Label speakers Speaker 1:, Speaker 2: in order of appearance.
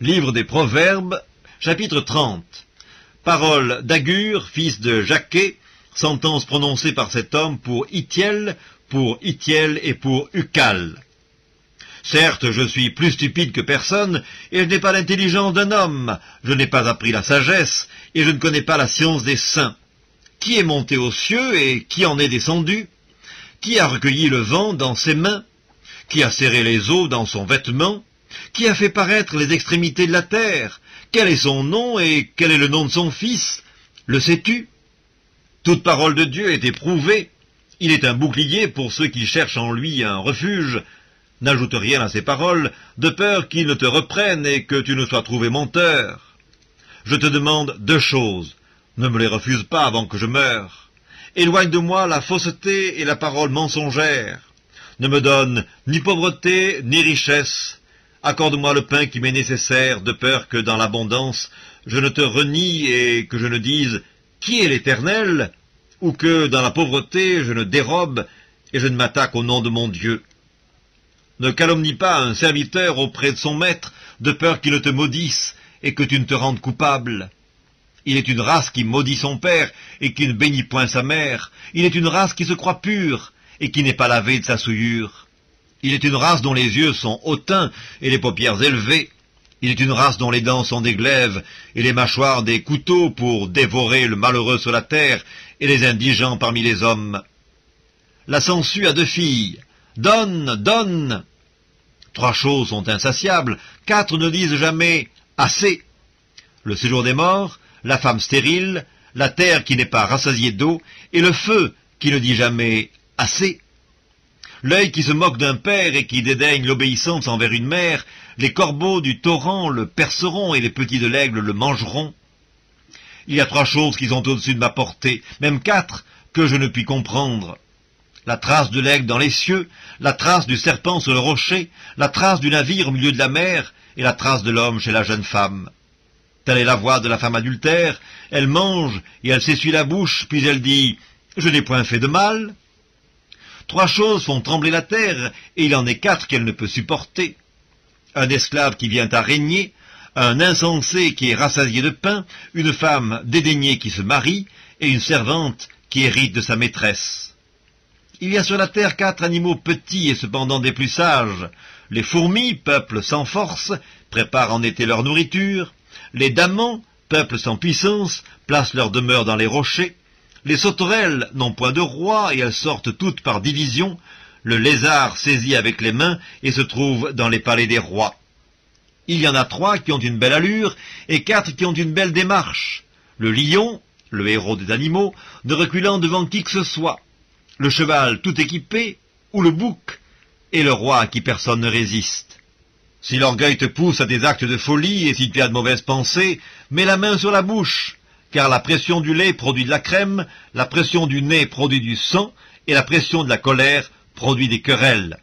Speaker 1: Livre des Proverbes, chapitre 30. Parole d'Agur, fils de Jaquet, sentence prononcée par cet homme pour Itiel et pour Ucal. Certes, je suis plus stupide que personne, et je n'ai pas l'intelligence d'un homme, je n'ai pas appris la sagesse, et je ne connais pas la science des saints. Qui est monté aux cieux, et qui en est descendu? Qui a recueilli le vent dans ses mains? Qui a serré les eaux dans son vêtement? Qui a fait paraître les extrémités de la terre? Quel est son nom, et quel est le nom de son fils? Le sais-tu? Toute parole de Dieu est éprouvée. Il est un bouclier pour ceux qui cherchent en lui un refuge. N'ajoute rien à ces paroles, de peur qu'il ne te reprenne et que tu ne sois trouvé menteur. Je te demande 2 choses. Ne me les refuse pas avant que je meure. Éloigne de moi la fausseté et la parole mensongère. Ne me donne ni pauvreté ni richesse. Accorde-moi le pain qui m'est nécessaire, de peur que dans l'abondance je ne te renie et que je ne dise « Qui est l'Éternel ?» ou que dans la pauvreté je ne dérobe et je ne m'attaque au nom de mon Dieu. Ne calomnie pas un serviteur auprès de son maître, de peur qu'il ne te maudisse et que tu ne te rendes coupable. Il est une race qui maudit son père et qui ne bénit point sa mère. Il est une race qui se croit pure et qui n'est pas lavée de sa souillure. Il est une race dont les yeux sont hautains et les paupières élevées. Il est une race dont les dents sont des glaives et les mâchoires des couteaux pour dévorer le malheureux sur la terre et les indigents parmi les hommes. La sangsue a 2 filles. Donne, donne. 3 choses sont insatiables, 4 ne disent jamais assez. Le séjour des morts, la femme stérile, la terre qui n'est pas rassasiée d'eau, et le feu qui ne dit jamais assez. L'œil qui se moque d'un père et qui dédaigne l'obéissance envers une mère, les corbeaux du torrent le perceront et les petits de l'aigle le mangeront. Il y a 3 choses qui sont au-dessus de ma portée, même 4, que je ne puis comprendre. La trace de l'aigle dans les cieux, la trace du serpent sur le rocher, la trace du navire au milieu de la mer, et la trace de l'homme chez la jeune femme. Telle est la voix de la femme adultère, elle mange et elle s'essuie la bouche, puis elle dit « Je n'ai point fait de mal ». 3 choses font trembler la terre, et il en est 4 qu'elle ne peut supporter. Un esclave qui vient à régner, un insensé qui est rassasié de pain, une femme dédaignée qui se marie, et une servante qui hérite de sa maîtresse. Il y a sur la terre 4 animaux petits et cependant des plus sages. Les fourmis, peuple sans force, préparent en été leur nourriture. Les damans, peuple sans puissance, placent leur demeure dans les rochers. Les sauterelles n'ont point de roi et elles sortent toutes par division. Le lézard saisit avec les mains et se trouve dans les palais des rois. Il y en a 3 qui ont une belle allure et 4 qui ont une belle démarche. Le lion, le héros des animaux, ne reculant devant qui que ce soit. Le cheval tout équipé, ou le bouc, et le roi à qui personne ne résiste. Si l'orgueil te pousse à des actes de folie et si tu as de mauvaises pensées, mets la main sur la bouche, car la pression du lait produit de la crème, la pression du nez produit du sang, et la pression de la colère produit des querelles.